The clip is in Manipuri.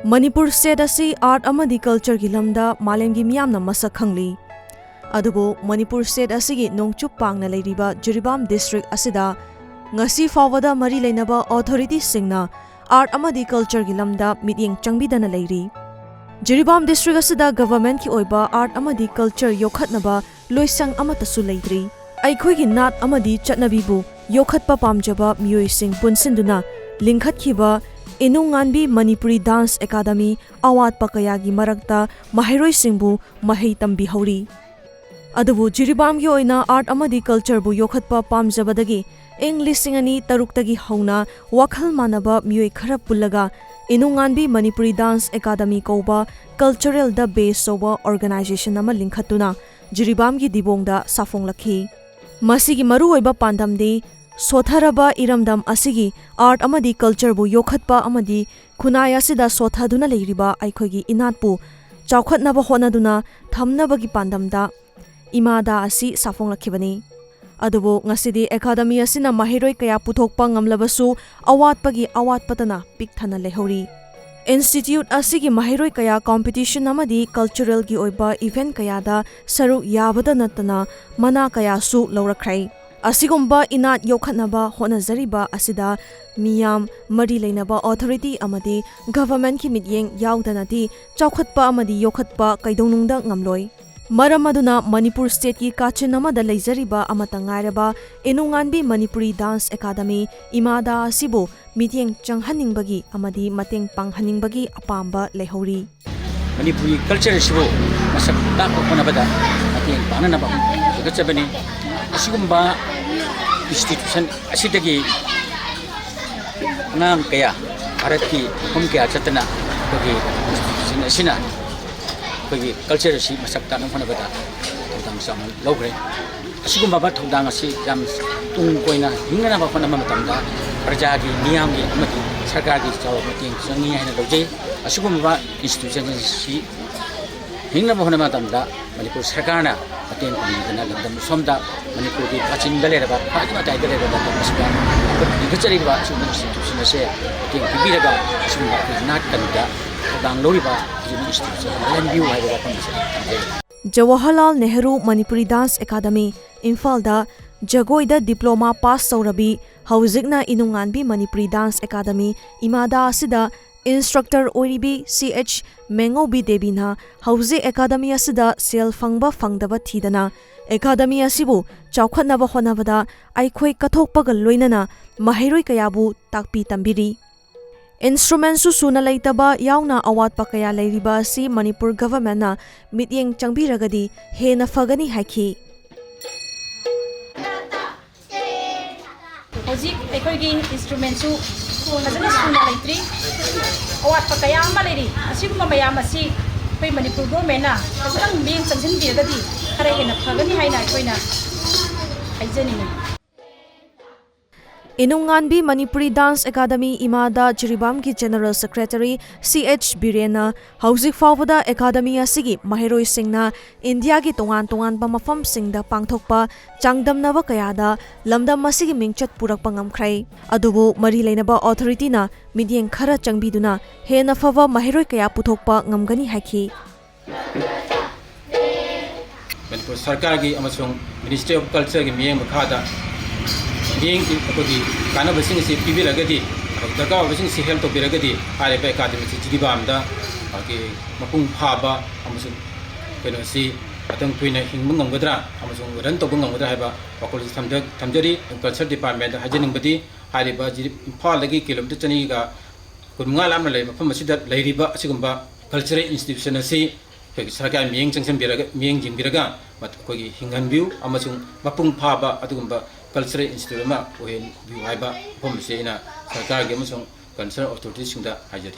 Manipur state asi art amadi culture gi lamda malem gi meeyamna mashak khangli. Adubu Manipur state asigi nongchup pangna leiriba Jiribam district asida ngashi faobada mari leinaba authority singna art amadi culture gi lamda mityeng changbidana leiri. Jiribam district asida government ki oiba art amadi culture yokkhatnaba loisang amatasu leidri. Eikhoigi naat amadi chatnabibu yokkhatpa pamjaba meeyoi sing punsinduna lingkhatkiba Inunganbi Manipuri Dance Academy Awatpa Kayagi Marakta Mahei singbu Mahei Tambihouri. Adubu Jiribam gi oina art amadi culture bu yokkhatpa pamjabadagi lisingani taruktagi hauna wakhal manaba meeyoi khara pullaga Inunganbi Manipuri Dance Academy kauba cultural da base soba organization ama lingkhatuna Jiribam gi dibongda safonglakhi. Masigi maru oiba pandamdi Sotharaba iramdam asigi art amadi culture bu yokkhatpa amadi khunai asida sothaduna leiriba Eikhoigi inatpu chawkhatnaba honaduna thamnabagi pandamda imada asi safonglakhibani. Adubu ngasidi academy asina mahiroi kaya puthokpa ngamlabasu awatpagi awatpatana pikthana lehauri. Institute asigi mahiroi kaya competition amadi cultural gi oiba event kaya da saruk yabada natana mana kaya su lawrakhrai. Asigumba inat yokkhatnaba honazariba asida miyam mari leinaba authority amadi government ki mityeng yaudanati chawkhatpa amadi yokkhatpa kaidonungda ngamloi. Maram aduna Manipur state ki kachin amada leizariba amata ngairaba Inunganbi Manipuri Dance Academy imada asibu mityeng changhaningbagi amadi mateng panghaningbagi apamba lehauri. Manipuri culture sibu masak tako konabada mateng pangnaba gachabani asigumba institution asidagi nang kaya Bharatki hum kaya chatna bagi institution asina bagi culture si masak tanong konabada tang sama logre asigumba ba thongdang asi jam tung koina hingna ba khona matamda praja gi niyam gi amati sarkar gi chaw mateng sangi haina lojai asigumba institution si hingna ba khona matamda Manipur sarkarna mateng pangna lamdam somda Manipur di kachin daleraba pagma tai daleraba masba gachariba sumna institution ase mateng bibiraga sumna naat kanda dang loriba institution view haiba pamjaba. Jawaharlal Nehru Manipuri Dance Academy Imphal Jagoida diploma pass saurabi hauzikna Inunganbi Manipuri Dance Academy imada asida instructor oiribi CH Mengobi Debina hauzi academy asida sel fangba fangdaba thidana academy asibu chawkhatnaba honabada aikhoi kathokpaga loinana mahiroi kayabu takpi tambiri. Instruments suna leitaba yauna awatpa kaya leiriba si Manipur government na mityeng changbiragadi hena fagani haiki. Hojik Eikhoigi instruments fazana suna leitri awatpa kaya ama leiri asiguma mayam asi koi Manipur government na fazana mityeng changbiragadi khara hena fagani haina koina haijani. Inunganbi Manipuri Dance Academy imada Jiribam ki General Secretary CH Birena hauzik faobada Academy asigi mahiroi singna India ki tongan pa mafam singda pangthokpa changdamnaba kayada lamdam asigi mingchat purakpa ngamkhrai. Adubu mari leinaba authority na mityeng khara changbiduna hena fava mahiroi kaya puthokpa ngamgani haiki. Manipur sarkar gi amasung Ministry of Culture gi miyeng makhada Yang di karena basing si PB lagi terkau basing si health topi lagi hari pe akademi si Jiribam da bagi mapung phaba amasung kena si atang tuina hing mengong bedra amasung ren to bengong bedra haba pakol thamjari culture department hajening badi hari ba Imphal lagi kilometer chani ga kunga lam le mafam masida leiriba asigumba cultural institution asi sarkar miyeng changsan biraga miyeng jimbiraga mat kogi hinganbiu amasung mapung phaba adugumba cultural institute ma ohen view haiba phom se ina sarkar ge amasung concern authorities singda hajari.